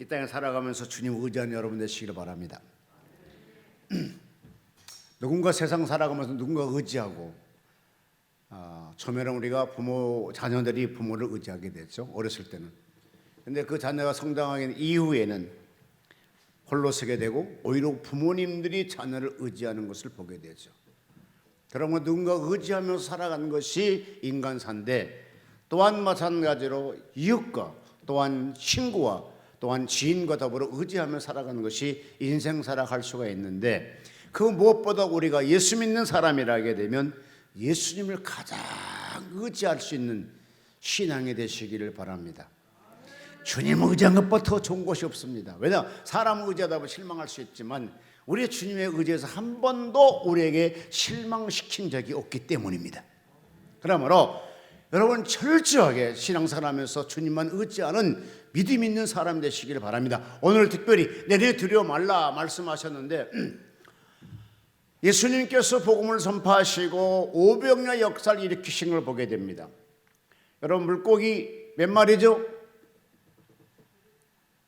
땅에 살아가면서 주님 의지하는 여러분 되시기를 바랍니다. 누군가 세상 살아가면서 누군가 의지하고 처음에는 우리가 자녀들이 부모를 의지하게 되죠. 어렸을 때는. 근데 그 자녀가 성장하게 이후에는 홀로 서게 되고 오히려 부모님들이 자녀를 의지하는 것을 보게 되죠. 그러면 누군가 의지하면서 살아가는 것이 인간사인데, 또한 마찬가지로 이웃과 또한 친구와 또한 지인과 더불어 의지하며 살아가는 것이 인생 살아갈 수가 있는데, 그 무엇보다 우리가 예수 믿는 사람이라게 되면 예수님을 가장 의지할 수 있는 신앙이 되시기를 바랍니다. 주님 의지하는 것보다 더 좋은 것이 없습니다. 왜냐? 사람 의지하다 보면 실망할 수 있지만 우리의 주님의 의지에서 한 번도 우리에게 실망시킨 적이 없기 때문입니다. 그러므로 여러분 철저하게 신앙생활하면서 주님만 의지하는 믿음 있는 사람 되시기를 바랍니다. 오늘 특별히 내내 두려워 말라 말씀하셨는데, 예수님께서 복음을 선포하시고 500년 역사를 일으키신 걸 보게 됩니다. 여러분, 물고기 몇 마리죠?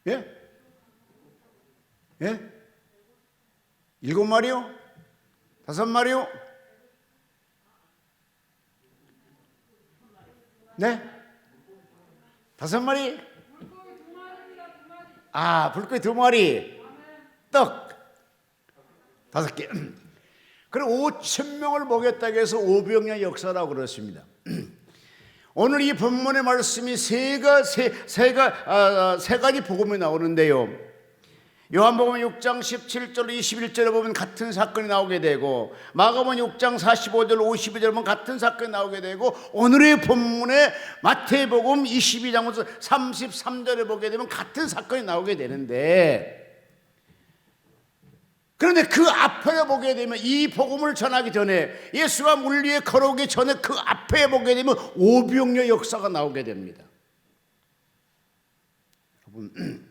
예? 예? 7마리요? 5마리요? 네? 5마리? 물고기 2마리, 떡 5개. 그럼 5,000명을 먹였다고 해서 500년 역사라고 그렇습니다. 오늘 이 본문의 말씀이 세 가지 복음이 나오는데요. 요한복음 6장 17절 21절에 보면 같은 사건이 나오게 되고, 마가복음 6장 45절 52절에 보면 같은 사건이 나오게 되고, 오늘의 본문에 마태복음 22장부터 33절에 보게 되면 같은 사건이 나오게 되는데, 그런데 그 앞에 보게 되면, 이 복음을 전하기 전에, 예수가 물 위에 걸어오기 전에 그 앞에 보게 되면 500년 역사가 나오게 됩니다. 여러분,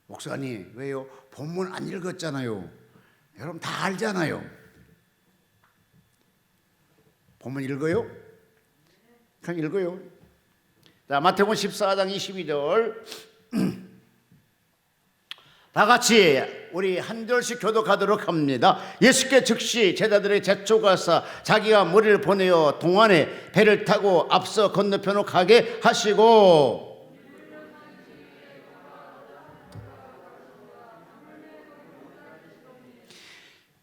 목사님 왜요? 본문 안 읽었잖아요. 여러분 다 알잖아요. 본문 읽어요? 그냥 읽어요. 자, 마태복음 14장 22절 다 같이 우리 한 절씩 교독하도록 합니다. 예수께 즉시 제자들의 재촉하사 자기가 무리를 보내어 동안에 배를 타고 앞서 건너편으로 가게 하시고,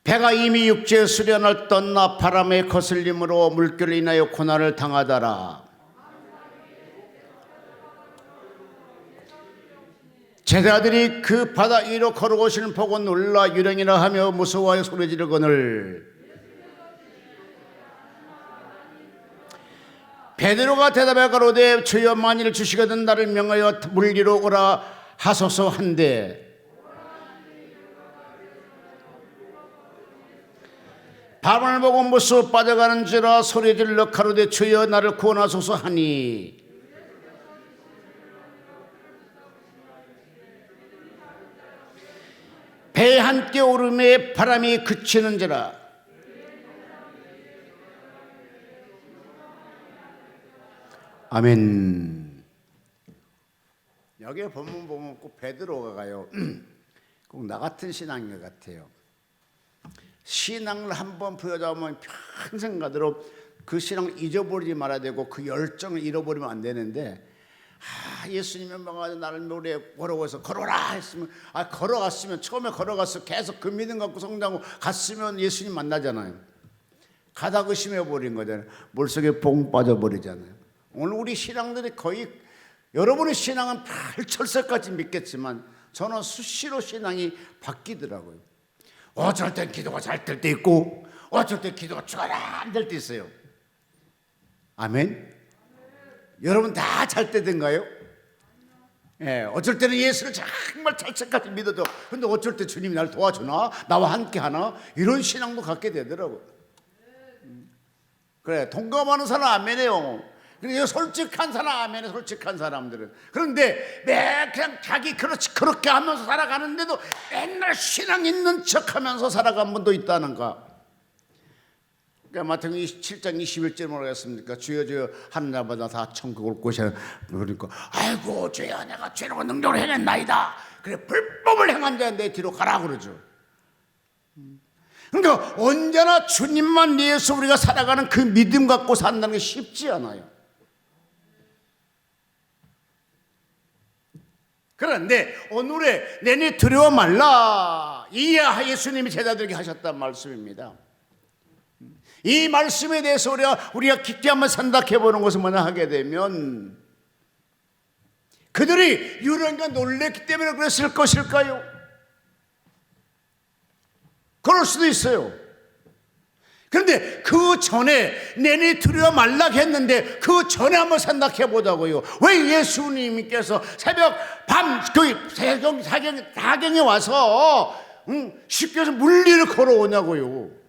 배가 이미 육지에 수련을 떠나 바람의 거슬림으로 물결로 인하여 고난을 당하더라. 제자들이 그 바다 위로 걸어오시는 보고 놀라 유령이라 하며 무서워하여 소리 지르거늘, 베드로가 대답해 가로되 주여 만일 주시거든 나를 명하여 물 위로 오라 하소서 한데, 바람을 보고 무서워 빠져가는지라 소리 질러 가로되 주여 나를 구원하소서 하니, 배 함께 오름에 바람이 그치는지라. 아멘. 여기 본문 보면 꼭 베드로가 가요. 꼭 나 같은 신앙인 것 같아요. 신앙을 한번 부여잡으면 평생 가도록 그 신앙을 잊어버리지 말아야 되고 그 열정을 잃어버리면 안 되는데, 예수님의 명하여 나를 노래 걸어가서 걸어라 했으면, 걸어갔으면, 처음에 걸어가서 계속 그 믿음 갖고 성장하고 갔으면 예수님 만나잖아요. 가다 의심해 버린 거잖아요. 물속에 봉 빠져버리잖아요. 오늘 우리 신앙들이 거의, 여러분의 신앙은 8철새까지 믿겠지만 저는 수시로 신앙이 바뀌더라고요. 어쩔 땐 기도가 잘 될 때 있고, 어쩔 땐 기도가 잘 안 될 때 있어요. 아멘. 여러분 다 잘 때 된가요? 예, 어쩔 때는 예수를 정말 찰떡같이 믿어도, 근데 어쩔 때 주님이 나를 도와주나? 나와 함께 하나? 이런 신앙도 갖게 되더라고요. 그래, 동감하는 사람 아멘해요. 그리고 솔직한 사람 아멘해, 솔직한 사람들은. 그런데 그냥 자기 그렇게 하면서 살아가는데도 맨날 신앙 있는 척 하면서 살아간 분도 있다는가? 마태복음 7장 21절 뭐라고 했습니까? 주여 주여 하는 자마다 다 천국 올 곳이라. 그러니까 아이고 주여 내가 죄로 능력을 행했나이다. 그래 불법을 행한 자 내 뒤로 가라 그러죠. 그러니까 언제나 주님만 위해서 우리가 살아가는 그 믿음 갖고 산다는 게 쉽지 않아요. 그런데 오늘의 내니 두려워 말라, 이야 예수님이 제자들에게 하셨단 말씀입니다. 이 말씀에 대해서 우리가 깊게 한번 생각해 보는 것을 먼저 하게 되면, 그들이 유령과 놀랬기 때문에 그랬을 것일까요? 그럴 수도 있어요. 그런데 그 전에 내니 두려워 말라 했는데 그 전에 한번 생각해 보자고요. 왜 예수님께서 새벽 밤 사경에 와서 쉽게 해서 물리를 걸어오냐고요.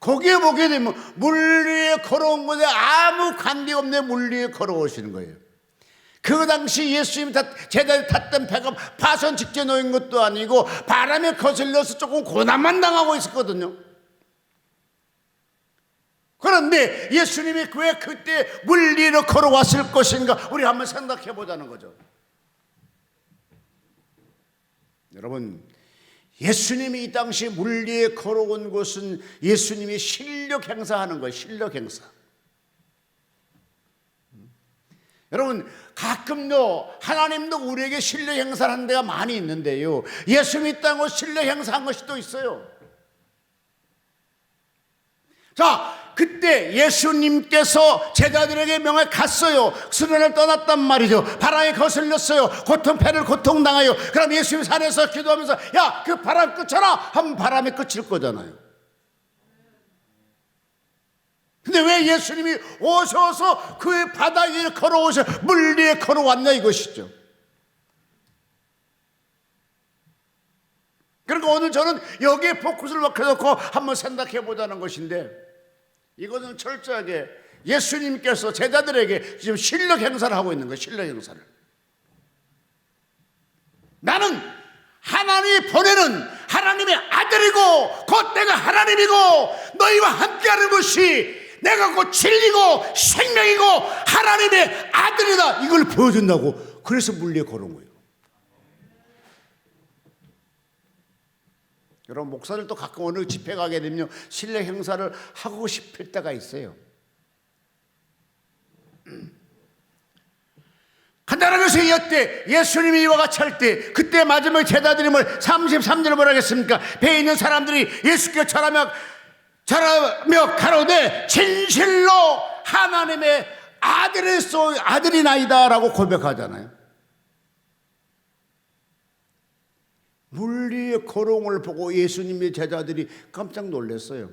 거기에 보게 되면 물 위에 걸어온 것에 아무 관계없는 물 위에 걸어오시는 거예요. 그 당시 예수님이 제자들이 탔던 배가 파선 직전에 놓인 것도 아니고 바람에 거슬려서 조금 고난만 당하고 있었거든요. 그런데 예수님이 왜 그때 물 위로 걸어왔을 것인가, 우리 한번 생각해 보자는 거죠. 여러분, 예수님이 이 당시 물 위에 걸어온 것은 예수님이 실력 행사하는 거예요. 실력 행사. 여러분, 가끔도 하나님도 우리에게 실력 행사하는 데가 많이 있는데요, 예수님이 이 땅으로 실력 행사한 것이 또 있어요. 자, 그때 예수님께서 제자들에게 명에 갔어요. 수련을 떠났단 말이죠. 바람에 거슬렸어요. 배를 고통당해요. 그럼 예수님 산에서 기도하면서 야, 그 바람 끄쳐라 하면 바람이 그칠 거잖아요. 근데 왜 예수님이 오셔서 그 바다 위에 걸어오셔 물 위에 걸어왔냐 이것이죠. 그러니까 오늘 저는 여기에 포커스를 맞춰놓고 한번 생각해 보자는 것인데, 이것은 철저하게 예수님께서 제자들에게 지금 실력 행사를 하고 있는 거예요. 실력 행사를. 나는 하나님이 보내는 하나님의 아들이고 곧 내가 하나님이고 너희와 함께하는 것이 내가 곧 진리고 생명이고 하나님의 아들이다, 이걸 보여준다고. 그래서 물 위에 걸어온 거예요. 여러분, 목사들도 가끔 어느 집회 가게 되면 실력 행사를 하고 싶을 때가 있어요. 간단하게 해서 이때 예수님이 이와 같이 할 때, 그때 마지막에 제자들이 33절을 뭐라 하겠습니까? 배에 있는 사람들이 예수께 절하며 가로되 진실로 하나님의 아들이나이다 라고 고백하잖아요. 물 위에 걸어옴을 보고 예수님의 제자들이 깜짝 놀랐어요.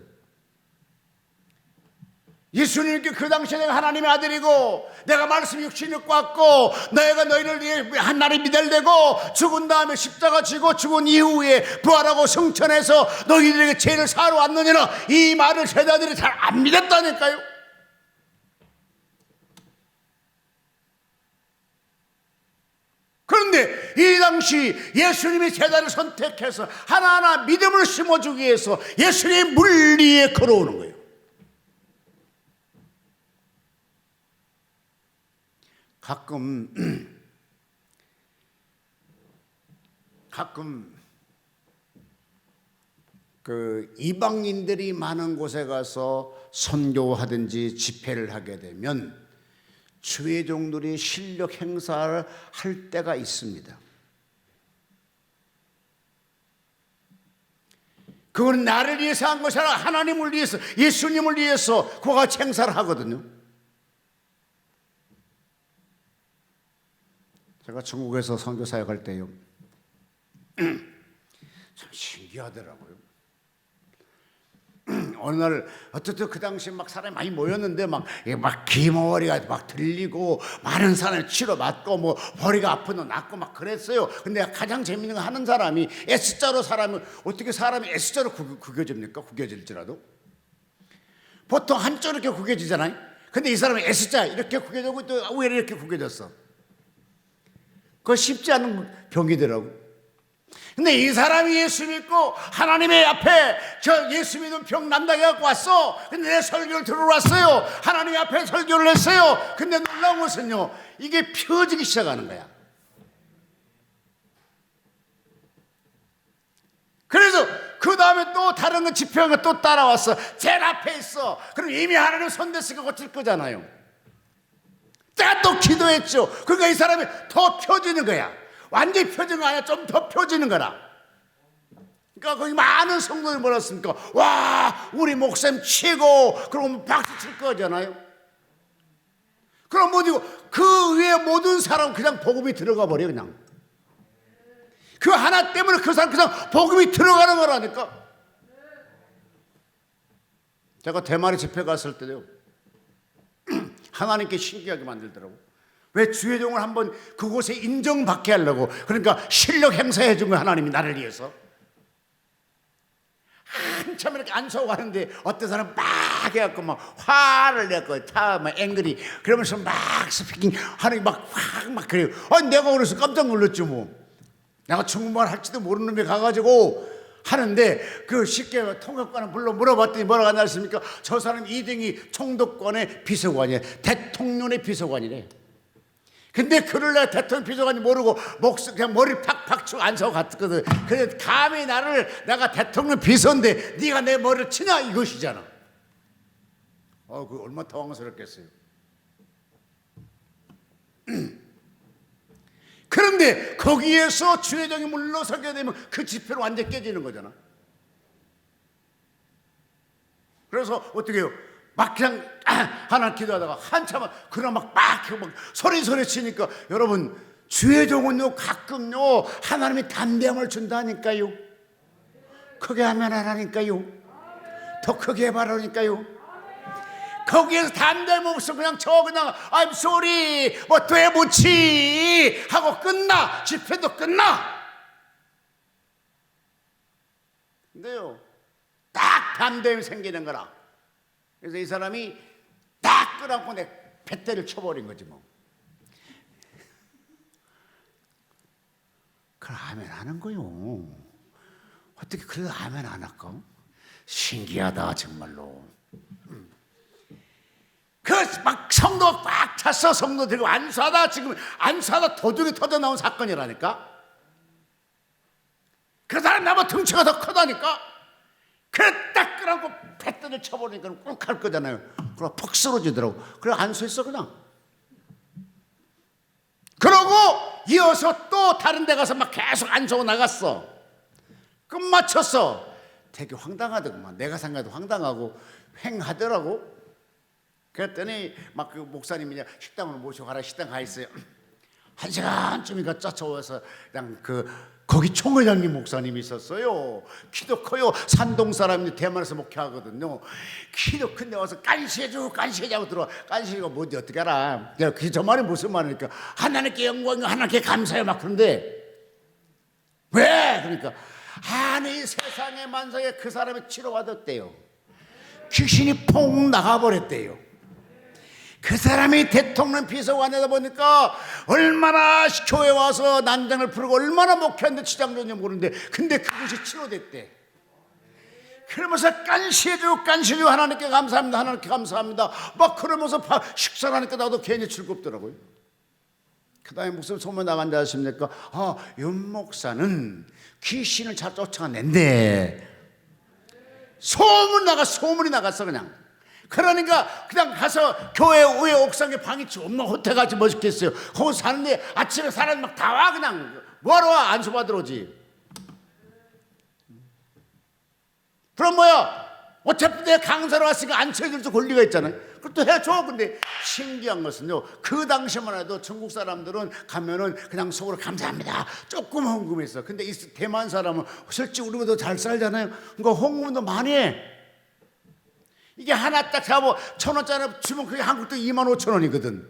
예수님께 그 당시에 내가 하나님의 아들이고 내가 말씀 육신 입고 왔고 내가 너희를 위해 한날이 미달되고 죽은 다음에 십자가 지고 죽은 이후에 부활하고 승천해서 너희들에게 죄를 사하러 왔느니라, 이 말을 제자들이 잘 안 믿었다니까요. 그런데 이 당시 예수님이 제자를 선택해서 하나하나 믿음을 심어주기 위해서 예수님이 물 위에 걸어오는 거예요. 가끔 그 이방인들이 많은 곳에 가서 선교하든지 집회를 하게 되면 주의 종들이 실력 행사를 할 때가 있습니다. 그건 나를 위해서 한 것이 아니라 하나님을 위해서, 예수님을 위해서 그와 같이 행사를 하거든요. 제가 천국에서 선교 사역할 때요, 참 신기하더라고요. 어느 날 어쨌든 그 당시 막 사람이 많이 모였는데 막 기머리가 막 들리고 많은 사람이 치료 맞고 뭐 머리가 아픈 거 낫고 막 그랬어요. 근데 가장 재밌는 거 하는 사람이 S자로, 사람이 어떻게 사람이 S자로 구겨집니까? 구겨질지라도 보통 한쪽으로 이렇게 구겨지잖아요. 근데 이 사람이 S자 이렇게 구겨지고 또 위로 이렇게 구겨졌어. 그거 쉽지 않은 병이더라고. 근데 이 사람이 예수 믿고 하나님의 앞에 저 예수 믿은 병 남다게 갖고 왔어. 근데 내 설교를 들으러 왔어요. 하나님 앞에 설교를 했어요. 근데 놀라운 것은요, 이게 펴지기 시작하는 거야. 그래서 그 다음에 또 다른 거 집회가 또 따라왔어. 제일 앞에 있어. 그럼 이미 하나님 손댔으니까 고칠 거잖아요. 제가 또 기도했죠. 그러니까 이 사람이 더 펴지는 거야. 완전히 펴지는 거 아니야. 좀 더 펴지는 거라. 그러니까 거기 많은 성도들이 뭐랬습니까? 와, 우리 목사님 최고. 그럼 박수 칠 거잖아요. 그럼 뭐지고 그 위에 모든 사람 그냥 복음이 들어가 버려. 그냥 그 하나 때문에 그 사람 그냥 복음이 들어가는 거라니까. 제가 대만에 집회 갔을 때요, 하나님께 신기하게 만들더라고. 왜 주회종을 한번 그곳에 인정받게 하려고. 그러니까 실력 행사해 준 거야, 하나님이 나를 위해서. 한참 이렇게 안수하고 가는데 어떤 사람 막 해갖고 막 화를 내고 막 앵그리 그러면서 막 스피킹 하는 막 그래요. 내가 그래서 깜짝 놀랐죠. 뭐 내가 중국말 할지도 모르는 놈이 가가지고 하는데 그 쉽게 통역관을 불러 물어봤더니 뭐라고 하냐 했습니까? 저 사람 2등이 총독관의 비서관이에요. 대통령의 비서관이래. 근데 그를 내가 대통령 비서관이 모르고 그냥 머리 팍팍 치고 앉아서 갔거든. 그래 감히 내가 대통령 비서인데 네가 내 머리를 치냐 이것이잖아. 그 얼마나 당황스럽겠어요. 그런데 거기에서 주회장이 물러서게 되면 그 집회로 완전히 깨지는 거잖아. 그래서 어떻게 해요? 막 그냥 하나 기도하다가 한참 그냥 막 소리 치니까 여러분, 주회종은요 가끔요 하나님이 담대함을 준다니까요. 크게 하면 하라니까요. 더 크게 해봐라니까요. 거기에서 담대함 없어 그냥 그냥 I'm sorry 뭐 되묻지 하고 끝나. 집회도 끝나. 근데요 딱 담대함이 생기는 거라. 그래서 이 사람이 딱 끌어안고 내 뱃대를 쳐버린 거지 뭐. 그걸 아멘 하는 거요. 어떻게 그래도 아멘 안 할까? 신기하다 정말로. 막 성도가 꽉 찼어. 성도 들고 안수하다 도둑이 터져 나온 사건이라니까. 그 사람 나보다 덩치가 더 크다니까. 그래 딱 끌어안고 뱃대를 쳐버리니까 꾹 할 거잖아요. 그럼 퍽 쓰러지더라고. 그래 안수했어 그냥. 그러고 이어서 또 다른 데 가서 막 계속 안수하고 나갔어. 끝마쳤어. 되게 황당하더구만. 내가 생각해도 황당하고 횡하더라고. 그랬더니 막 그 목사님이 식당으로 모시고 가라. 식당 가 있어요. 1시간쯤인가 쫓아와서 그냥 거기 총회장님 목사님이 있었어요. 키도 커요. 산동 사람인데 대만에서 목회하거든요. 키도 큰데 와서 간시해주고 들어와. 간시가 뭔지 어떻게 알아? 그게 저 말이 무슨 말이니까 하나님께 영광, 하나님께 감사해요 막 그런데 왜? 그러니까 아니 세상의 만상에 그 사람이 치료받았대요. 귀신이 퐁 나가버렸대요. 그 사람이 대통령 비서관이다 보니까 얼마나 교회 와서 난장을 부르고 얼마나 목회하는데 치장줬는지 모르는데 근데 그것이 치료됐대. 그러면서 간시해주고 하나님께 감사합니다. 하나님께 감사합니다. 막 그러면서 식사를 하니까 나도 괜히 즐겁더라고요. 그 다음에 무슨 소문 나간지 아십니까? 윤 목사는 귀신을 잘 쫓아낸대. 소문이 나갔어 그냥. 그러니까 그냥 가서 교회 위에 옥상에 방이 엄마 호텔같이 멋있겠어요. 거기 사는데 아침에 사람이 막 다 와. 그냥 뭐하러 와? 안수받으러 오지. 그럼 뭐야? 어차피 내가 강사로 왔으니까 안수해줄 수 권리가 있잖아요. 그것도 해줘. 근데 신기한 것은요, 그 당시만 해도 중국 사람들은 가면은 그냥 속으로 감사합니다 조금 헌금했어. 근데 이 대만 사람은 실제 우리보다 잘 살잖아요. 그러니까 헌금도 많이 해. 이게 하나 딱 잡아 1,000원짜리 주면 그게 한국 돈 25,000원이거든.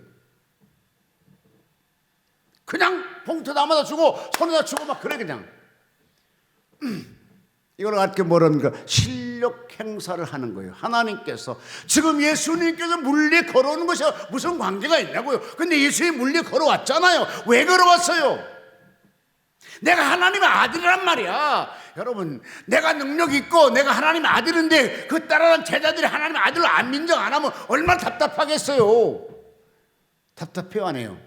그냥 봉투 담아다 주고 손에다 주고 막 그래 그냥. 이걸 어떻게 뭐라는가? 실력 행사를 하는 거예요. 하나님께서 지금 예수님께서 물리 걸어오는 것이 무슨 관계가 있냐고요. 근데 예수님이 물리 걸어왔잖아요. 왜 걸어왔어요? 내가 하나님의 아들이란 말이야. 여러분, 내가 능력 있고 내가 하나님의 아들인데 그 따라간 제자들이 하나님의 아들을 안 인정 안 하면 얼마나 답답하겠어요. 답답해요, 안 해요?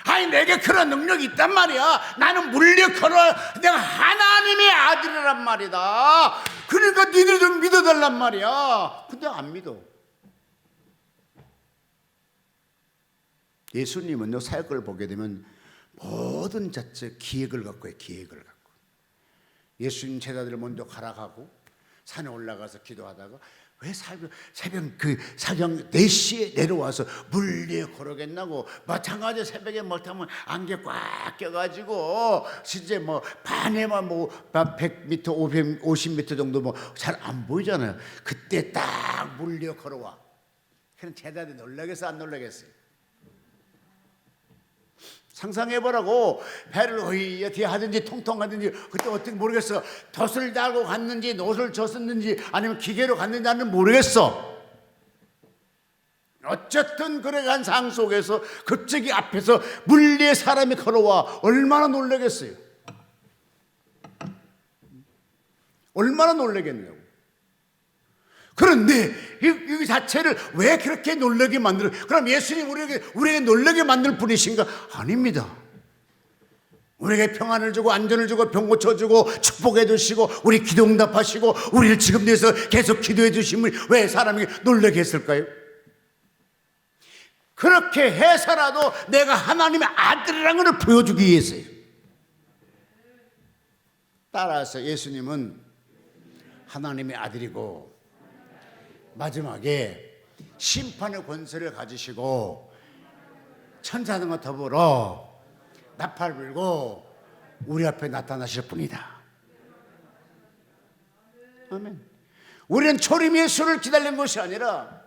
아니, 내게 그런 능력이 있단 말이야. 나는 물려 걸어. 내가 하나님의 아들이란 말이다. 그러니까 니들이 좀 믿어달란 말이야. 근데 안 믿어. 예수님은요, 사역을 보게 되면 모든 자체 기획을 갖고 해요. 기획을 갖고. 예수님 제자들을 먼저 가라가고 산에 올라가서 기도하다가 왜 새벽 사경 4시에 내려와서 물 위에 걸어겠나고. 마찬가지 새벽에 못하면 안개 꽉 껴가지고 진짜 뭐 반에만 뭐 100m 550m 정도 뭐 잘 안 보이잖아요. 그때 딱 물 위에 걸어와. 그럼 제자들이 놀라겠어 안 놀라겠어요? 상상해보라고. 배를 어떻게 하든지 통통하든지 그때 어떻게 모르겠어. 돛을 달고 갔는지 노를 줬었는지 아니면 기계로 갔는지 나는 모르겠어. 어쨌든 그래 간 상 속에서 갑자기 앞에서 물 위에 사람이 걸어와. 얼마나 놀라겠어요. 얼마나 놀라겠냐고. 그런데 이 자체를 왜 그렇게 놀라게 만들어? 그럼 예수님 우리에게 놀라게 만들 분이신가? 아닙니다. 우리에게 평안을 주고 안전을 주고 병 고쳐주고 축복해 주시고 우리 기도 응답하시고 우리를 지금 위해서 계속 기도해 주신 분이 왜 사람에게 놀라게 했을까요? 그렇게 해서라도 내가 하나님의 아들이라는 것을 보여주기 위해서요. 따라서 예수님은 하나님의 아들이고 마지막에 심판의 권세를 가지시고 천사들과 더불어 나팔 불고 우리 앞에 나타나실 분이다. 아멘. 우리는 초림 예수를 기다리는 것이 아니라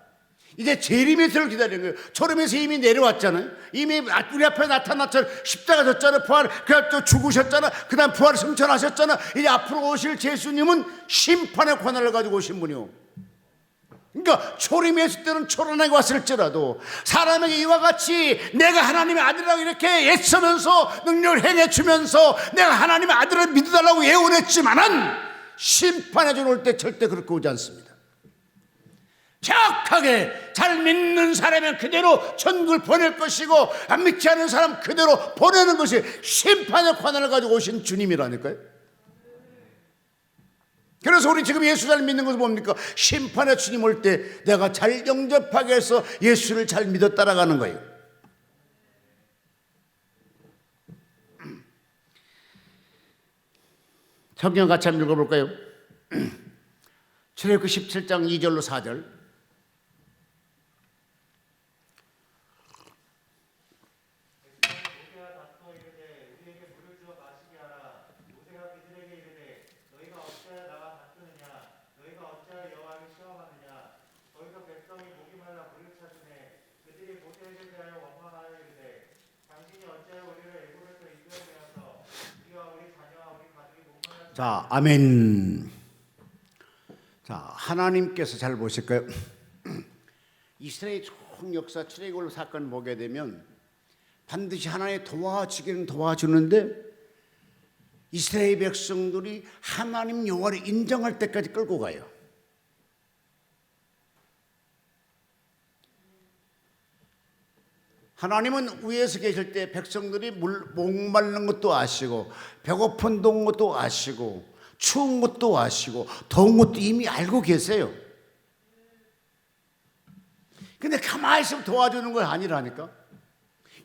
이제 재림 예수를 기다리는 거예요. 초림 예수 이미 내려왔잖아요. 이미 우리 앞에 나타났잖아요. 십자가 졌잖아요. 부활, 또 죽으셨잖아. 그 다음 부활 승천하셨잖아. 이제 앞으로 오실 예수님은 심판의 권한을 가지고 오신 분이요. 그러니까 초림 예수 때는 초란하게 왔을지라도 사람에게 이와 같이 내가 하나님의 아들이라고 이렇게 애쓰면서 능력을 행해주면서 내가 하나님의 아들을 믿어달라고 예언했지만은 심판의 전 올 때 절대 그렇게 오지 않습니다. 정확하게 잘 믿는 사람은 그대로 천국을 보낼 것이고 안 믿지 않는 사람 그대로 보내는 것이 심판의 권한을 가지고 오신 주님이라니까요. 그래서 우리 지금 예수 잘 믿는 것은 뭡니까? 심판의 주님 올 때 내가 잘 영접하게 해서 예수를 잘 믿어 따라가는 거예요. 성경 같이 한번 읽어볼까요? 출애굽기 17장 2절로 4절. 자, 아멘. 자, 하나님께서 잘 보실까요? 이스라엘 총 역사 출애굽 사건을 보게 되면 반드시 하나님 도와주기는 도와주는데 이스라엘 백성들이 하나님 여호와를 인정할 때까지 끌고 가요. 하나님은 위에서 계실 때 백성들이 목마른 것도 아시고 배고픈 것도 아시고 추운 것도 아시고 더운 것도 이미 알고 계세요. 근데 가만히 있으면 도와주는 건 아니라니까.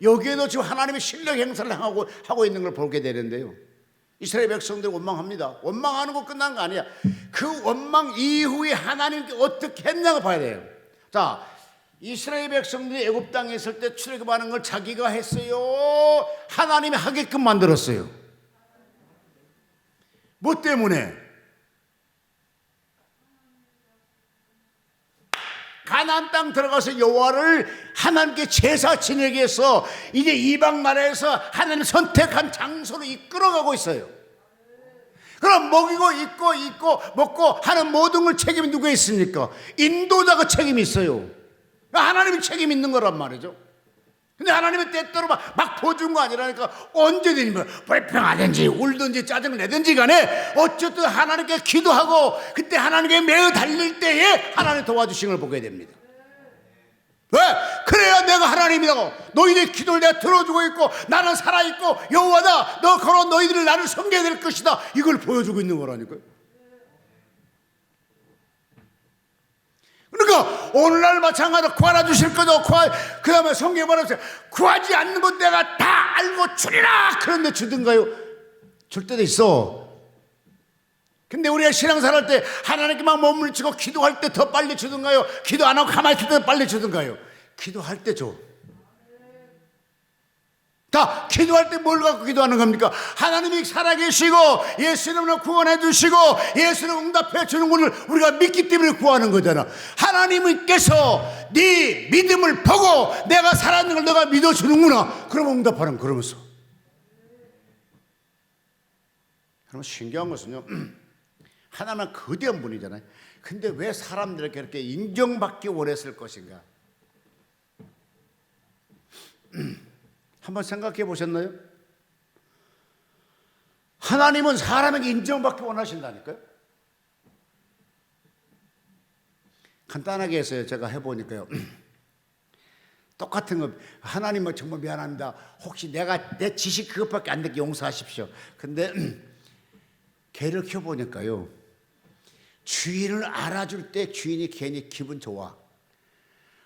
여기에도 지금 하나님의 실력 행사를 하고 있는 걸 보게 되는데요. 이스라엘 백성들이 원망합니다. 원망하는 거 끝난 거 아니야. 그 원망 이후에 하나님께 어떻게 했냐고 봐야 돼요. 자, 이스라엘 백성들이 애굽 땅에 있을 때 출애굽하는 걸 자기가 했어요? 하나님이 하게끔 만들었어요? 뭐 때문에? 가나안 땅 들어가서 여호와를 하나님께 제사 지내게 해서 이제 이방 나라에서 하나님 선택한 장소로 이끌어가고 있어요. 그럼 먹이고 입고 먹고 하는 모든 걸 책임이 누가 있습니까? 인도자가 책임이 있어요. 하나님이 책임 있는 거란 말이죠. 근데 하나님은 때때로 막 보여준 거 아니라니까. 언제든지 뭐 불평하든지 울든지 짜증을 내든지 간에 어쨌든 하나님께 기도하고 그때 하나님께 매어 달릴 때에 하나님 도와주신 걸 보게 됩니다. 왜? 그래야 내가 하나님이라고, 너희들 기도를 내가 들어주고 있고 나는 살아있고 여호와다, 너 걸어 너희들이 나를 섬겨야 될 것이다, 이걸 보여주고 있는 거라니까요. 그러니까 오늘날 마찬가지로 구하라 주실 거죠. 그 다음에 성경에 말하면서 구하지 않는 것 내가 다 알고 주리라, 그런데 주든가요? 줄 때도 있어. 근데 우리가 신앙생활 할 때 하나님께만 머물치고 기도할 때 더 빨리 주든가요? 기도 안 하고 가만히 있을 때 빨리 주든가요? 기도할 때 줘. 다 기도할 때 뭘 갖고 기도하는 겁니까? 하나님이 살아계시고 예수님을 구원해 주시고 예수님 응답해 주는 것을 우리가 믿기 때문에 구하는 거잖아. 하나님께서 네 믿음을 보고 내가 살아있는 걸 너가 믿어주는구나, 그러면 응답하는, 그러면서. 그러면 신기한 것은요, 하나님은 거대한 분이잖아요. 근데 왜 사람들에게 그렇게 인정받기 원했을 것인가? 한번 생각해 보셨나요? 하나님은 사람에게 인정받기 원하신다니까요. 간단하게 해서요, 제가 해보니까요, 똑같은 거, 하나님은 정말 미안합니다, 혹시 내 지식 그것밖에 안 되게 용서하십시오. 근데 개를 키워보니까요, 주인을 알아줄 때 주인이 괜히 기분 좋아.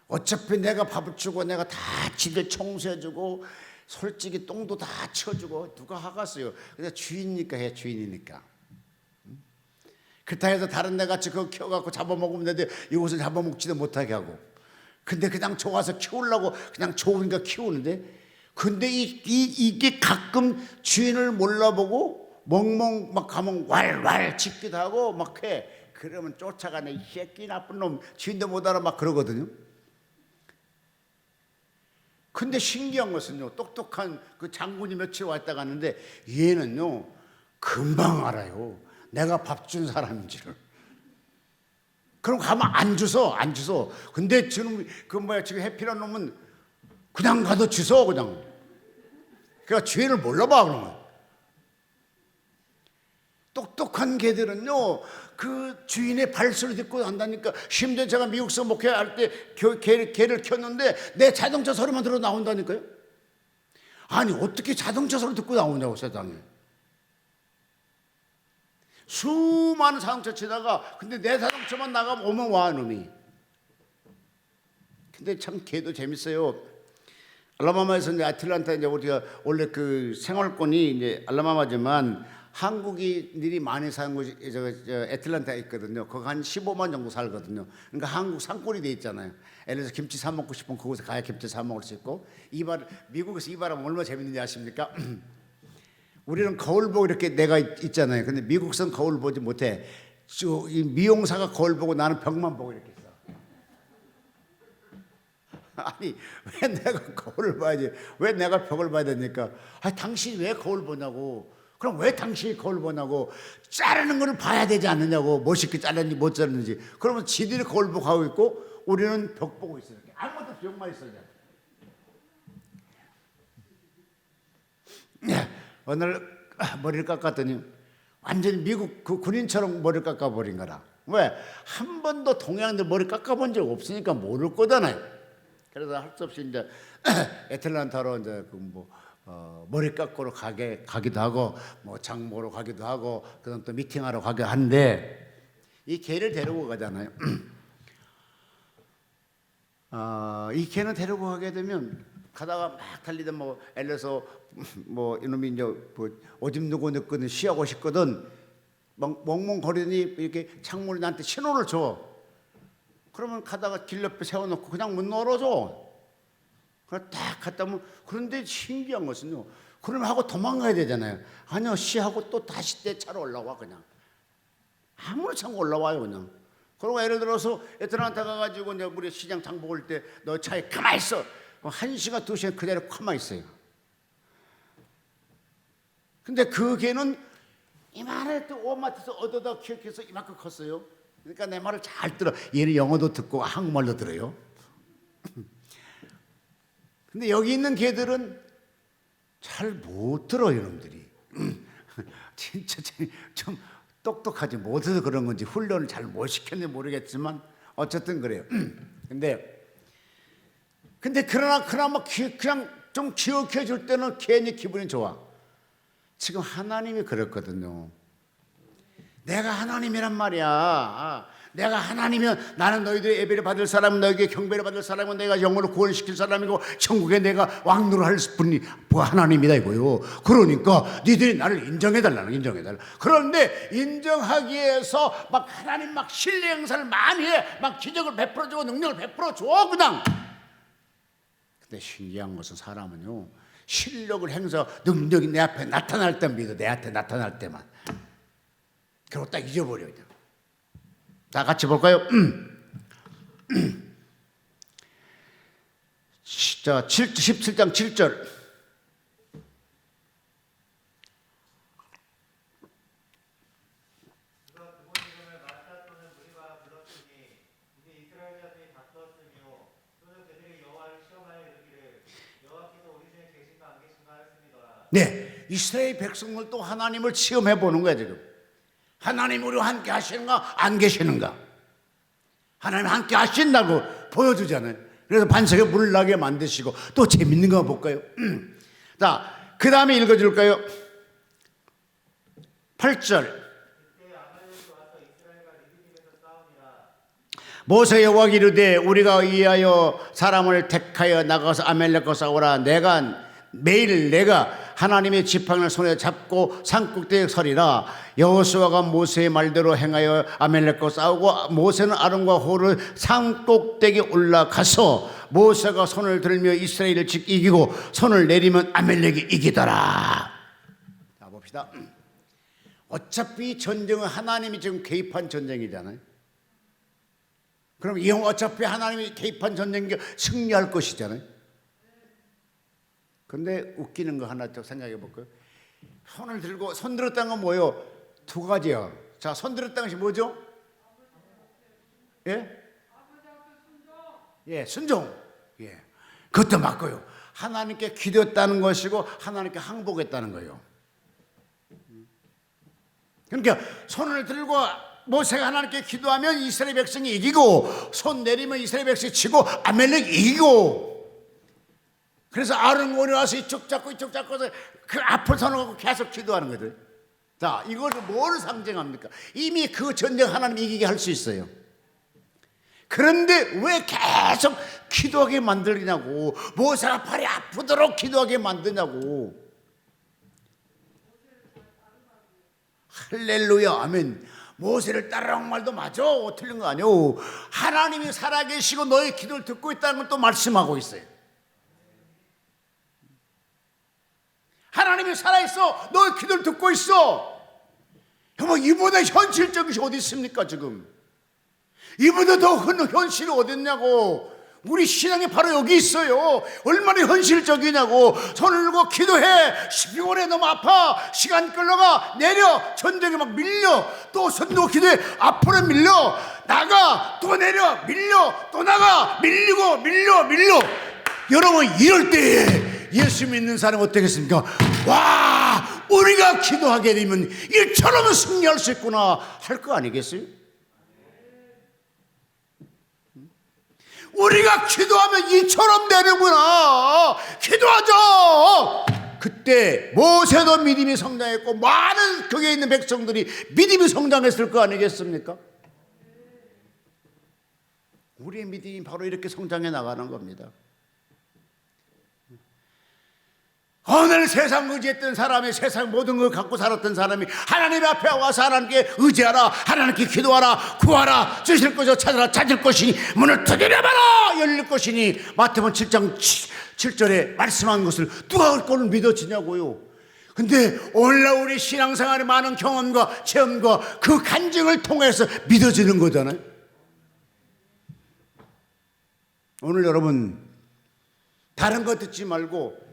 어차피 내가 밥을 주고 내가 다 집을 청소해주고 솔직히 똥도 다 치워주고 누가 하겠어요. 근데 주인이니까 해, 주인이니까. 그렇다 해서 다른 데 같이 그거 키워갖고 잡아먹으면 되는데 이곳을 잡아먹지도 못하게 하고. 근데 그냥 좋아서 키우려고 그냥 좋으니까 키우는데, 근데 이게 가끔 주인을 몰라보고 멍멍 막 가면 왈왈 짖기도 하고 막 해. 그러면 쫓아가네, 이 새끼 나쁜 놈, 주인도 못 알아 막 그러거든요. 근데 신기한 것은요, 똑똑한 그 장군이 며칠 왔다 갔는데 얘는요 금방 알아요, 내가 밥 준 사람인지를. 그럼 가면 안 주소. 근데 지금 지금 해피란 놈은 그냥 가도 주소, 그냥. 그러니까 주인을 몰라봐, 그러면. 똑똑한 개들은요 그 주인의 발소리 듣고 한다니까. 심지어 제가 미국서 목회할 때 개를 켰는데 내 자동차 소리만 들어 나온다니까요. 아니 어떻게 자동차 소리 듣고 나오냐고, 세상에. 수많은 자동차 치다가 근데 내 자동차만 나가면 오면 와, 놈이. 근데 참 개도 재밌어요. 알라바마에서 이제 아틀란타, 이제 우리가 원래 그 생활권이 이제 알라바마지만 한국인들이 많이 사는 곳이 애틀란타에 있거든요. 거기 한 15만 정도 살거든요. 그러니까 한국 산골이 돼 있잖아요. 예를 들어서 김치 사 먹고 싶으면 그곳에 가야 김치 사 먹을 수 있고. 미국에서 이 바람 얼마나 재밌는지 아십니까? 우리는 거울 보고 이렇게 내가 있잖아요. 근데 미국선 거울 보지 못해. 이 미용사가 거울 보고 나는 벽만 보고 이렇게 있어. 아니 왜 내가 거울을 봐야지, 왜 내가 벽을 봐야 되니까. 아니 당신이 왜 거울 보냐고. 그럼 왜 당신이 거울 보냐고. 자르는 거를 봐야 되지 않느냐고, 멋있게 자르는지 못 자르는지. 그러면 지들이 거울 보고 하고 있고 우리는 벽 보고 있어요. 아무것도 벽만 있어요. 오늘 머리를 깎았더니 완전히 미국 그 군인처럼 머리를 깎아버린 거라. 왜? 한 번도 동양인들 머리 깎아본 적 없으니까 모를 거잖아요. 그래서 할 수 없이 이제 애틀란타로 이제 머리 깎으러 가기도 하고 장 보러 가기도 하고 그다음 또 미팅하러 가기도 하는데, 이 개를 데리고 가잖아요. 이 개는 데리고 가게 되면 가다가 막 달리다 엘려서 이놈이 이제 오줌 누고 늦거든, 쉬하고 싶거든, 막 멍멍거리더니 이렇게 창문을 나한테 신호를 줘. 그러면 가다가 길 옆에 세워놓고 그냥 문 열어줘. 그걸 딱 갔다 오면. 그런데 신기한 것은요, 그러면 하고 도망가야 되잖아요. 아니요, 쉬하고 또 다시 내 차로 올라와. 그냥 아무렇지 않고 올라와요, 그냥. 그리고 예를 들어서 애틀란타 가가지고 이제 우리 시장 장 보고 올 때 너 차에 가만히 있어. 1시간 2시간 그대로 가만히 있어요. 근데 그 개는 이만할 때 오마트에서 얻어다 키워서 이만큼 컸어요. 그러니까 내 말을 잘 들어. 얘는 영어도 듣고 한국말도 들어요. 근데 여기 있는 개들은 잘 못 들어, 이놈들이. 진짜 좀 똑똑하지 못해서 그런 건지 훈련을 잘 못 시켰는지 모르겠지만 어쨌든 그래요. 근데 그나마 그냥 좀 기억해 줄 때는 괜히 기분이 좋아. 지금 하나님이 그랬거든요. 내가 하나님이란 말이야. 내가 하나님이면 나는 너희들의 예배를 받을 사람은, 너희에게 경배를 받을 사람은, 내가 영혼을 구원시킬 사람이고 천국에 내가 왕노를 할 분이 하나님이다 이거요. 그러니까 니들이 나를 인정해달라는, 인정해달라. 그런데 인정하기 위해서 막 하나님 막 신뢰 행사를 많이 해. 막 기적을 베풀어주고 능력을 베풀어줘 그냥. 근데 신기한 것은 사람은요, 실력을 행사, 능력이 내 앞에 나타날 때 믿어. 내 앞에 나타날 때만. 그리고 딱 잊어버려요. 다 같이 볼까요? 자, 17장 7절. 네, 이스라엘 백성들도 하나님을 시험해 보는 거야 지금. 하나님 우리와 함께 하시는가 안 계시는가? 하나님 함께 하신다고 보여주잖아요. 그래서 반석에 물 나게 만드시고. 또 재밌는 거 볼까요? 자, 그 다음에 읽어줄까요? 8절. 모세 여호와께 이르되 우리가 이하여 사람을 택하여 나가서 아말렉과 싸우라. 매일 내가 하나님의 지팡이를 손에 잡고 산꼭대기에 서리라. 여호수아가 모세의 말대로 행하여 아말렉과 싸우고 모세는 아론과 호를 산꼭대기에 올라가서 모세가 손을 들며 이스라엘을 이기고 손을 내리면 아말렉이 이기더라. 자, 봅시다. 어차피 전쟁은 하나님이 지금 개입한 전쟁이잖아요. 그럼 이 어차피 하나님이 개입한 전쟁이 승리할 것이잖아요. 근데 웃기는 거 하나 더 생각해 볼까요? 손 들었다는 건 뭐예요? 두 가지야. 자, 손 들었다는 것이 뭐죠? 예? 예, 순종. 예. 그것도 맞고요. 하나님께 기도했다는 것이고 하나님께 항복했다는 거예요. 그러니까 손을 들고 모세가 하나님께 기도하면 이스라엘 백성이 이기고, 손 내리면 이스라엘 백성이 지고 아말렉이 이기고. 그래서 아론이 와서 이쪽 잡고 그 앞을 서놓고 계속 기도하는 거죠. 자, 이것을 뭐를 상징합니까? 이미 그 전쟁 하나님 이기게 할 수 있어요. 그런데 왜 계속 기도하게 만들냐고. 모세가 팔이 아프도록 기도하게 만드냐고. 할렐루야, 아멘. 모세를 따라온 말도 맞아. 틀린 거 아니오. 하나님이 살아계시고 너의 기도를 듣고 있다는 걸 또 말씀하고 있어요. 하나님이 살아있어. 너의 기도를 듣고 있어. 여러분, 이보다 현실적인 것이 어디 있습니까 지금? 이보다 더 현실이 어디 있냐고. 우리 신앙이 바로 여기 있어요. 얼마나 현실적이냐고. 손을 들고 기도해. 피곤해, 너무 아파, 시간 끌러가, 내려, 전쟁에 막 밀려. 또 손 들고 기도해. 앞으로 밀려, 나가, 또 내려, 밀려, 또 나가, 밀리고 밀려. 여러분, 이럴 때에 예수 믿는 사람 어떻겠습니까? 와, 우리가 기도하게 되면 이처럼 승리할 수 있구나 할 거 아니겠어요? 우리가 기도하면 이처럼 되는구나. 기도하자. 그때 모세도 믿음이 성장했고 많은 거기에 있는 백성들이 믿음이 성장했을 거 아니겠습니까? 우리의 믿음이 바로 이렇게 성장해 나가는 겁니다. 오늘 세상 의지했던 사람이, 세상 모든 걸 갖고 살았던 사람이 하나님 앞에 와서 하나님께 의지하라, 하나님께 기도하라, 구하라, 주실 것을 찾아라, 찾을 것이니 문을 두드려봐라, 열릴 것이니. 마태복음 7장 7절에 말씀한 것을 누가 그걸 믿어지냐고요. 근데 오늘날 우리 신앙생활의 많은 경험과 체험과 그 간증을 통해서 믿어지는 거잖아요. 오늘 여러분, 다른 거 듣지 말고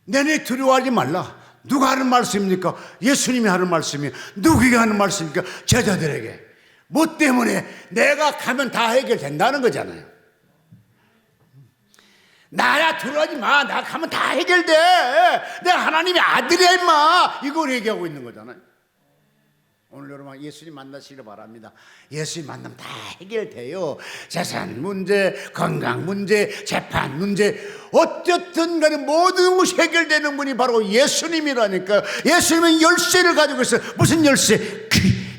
내내 두려워하지 말라. 누가 하는 말씀입니까? 예수님이 하는 말씀이에요. 누구에게 하는 말씀입니까? 제자들에게. 뭐 때문에? 내가 가면 다 해결된다는 거잖아요. 나야 들어가지 마. 나 가면 다 해결돼. 내가 하나님의 아들이야 임마. 이걸 얘기하고 있는 거잖아요. 오늘 여러분 예수님 만나시길 바랍니다. 예수님 만나면 다 해결돼요. 재산 문제, 건강 문제, 재판 문제, 어쨌든 간에 모든 것이 해결되는 분이 바로 예수님이라니까. 예수님은 열쇠를 가지고 있어요. 무슨 열쇠?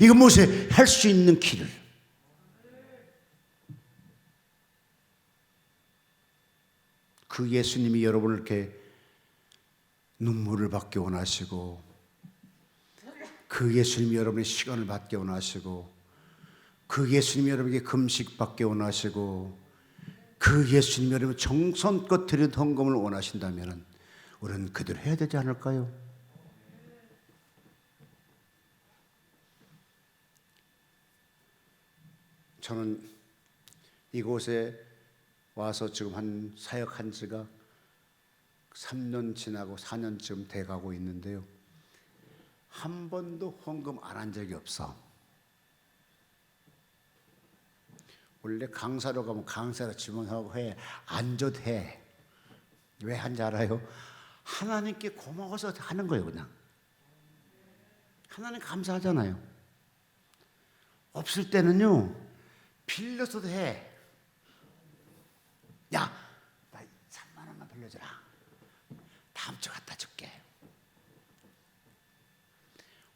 이거 무엇에 할 수 있는 길을. 그 예수님이 여러분을 이렇게 눈물을 받게 원하시고, 그 예수님이 여러분의 시간을 받게 원하시고, 그 예수님이 여러분에게 금식 받게 원하시고, 그 예수님이 여러분 정성껏 드린 헌금을 원하신다면 우리는 그대로 해야 되지 않을까요? 저는 이곳에 와서 지금 한 사역한 지가 3년 지나고 4년쯤 돼가고 있는데요, 한 번도 헌금 안 한 적이 없어. 원래 강사로 가면 강사로 지원하고 해, 안 줘도 해. 왜 한지 알아요? 하나님께 고마워서 하는 거예요. 그냥 하나님 감사하잖아요. 없을 때는요 빌려서도 해. 야, 나 3만 원만 빌려줘라. 다음 주 갖다 줄게.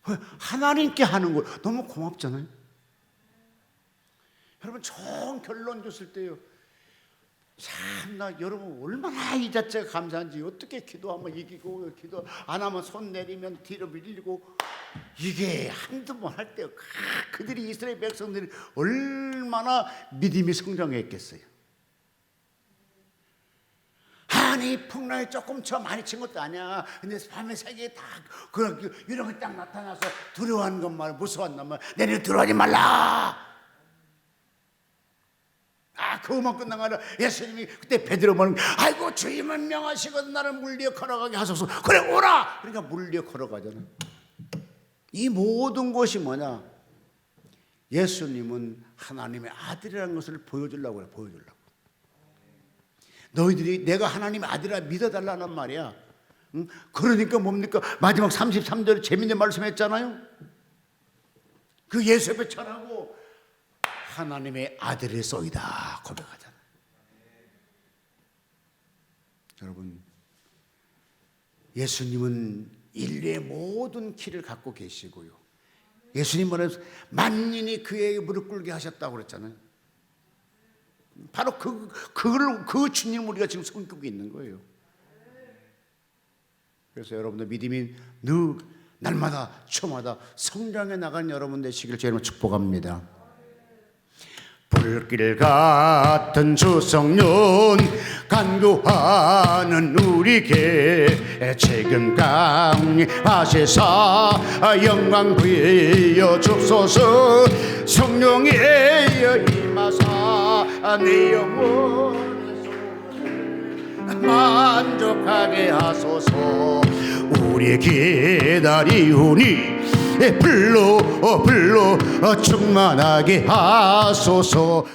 왜? 하나님께 하는 거예요. 너무 고맙잖아요. 여러분 좋은 결론 줬을 때요, 참나 여러분 얼마나 이 자체가 감사한지. 어떻게 기도하면 이기고, 기도 안 하면 손 내리면 뒤로 밀리고, 이게 한두 번 할 때 그들이 이스라엘 백성들이 얼마나 믿음이 성장했겠어요. 아니 풍랑이 조금 쳐 많이 친 것도 아니야. 근데 밤에 새끼 다 이런 게 딱 나타나서 두려워하는 것만, 무서워한단 말. 내려 들어가지 말라. 그것만 끝난 거 아니라 예수님이 그때 베드로 보는, 아이고 주님은 명하시거든 나를 물리어 걸어가게 하소서. 그래 오라. 그러니까 물리어 걸어가잖아. 이 모든 것이 뭐냐? 예수님은 하나님의 아들이라는 것을 보여주려고 그래. 보여주려고. 너희들이 내가 하나님의 아들이라 믿어달라는 말이야. 응? 그러니까 뭡니까? 마지막 33절에 재밌는 말씀했잖아요. 그 예수 앞에 전하고 하나님의 아들이소이다 고백하잖아요. 여러분, 예수님은 인류의 모든 길을 갖고 계시고요, 예수님은 만인이 그에게 무릎 꿇게 하셨다고 그랬잖아요. 바로 그 주님 우리가 지금 섬기고 있는 거예요. 그래서 여러분들 믿음이 늘 날마다 초마다 성장해 나가는 여러분 되시길 주님으로 축복합니다. 불길 같은 주성륜 간구하는 우리에게 지금 강하시사 영광 부여 주소서. 성령의 임하사 내 영혼의 소원을 만족하게 하소서. 우리 기다리오니 불러 충만하게 하소서.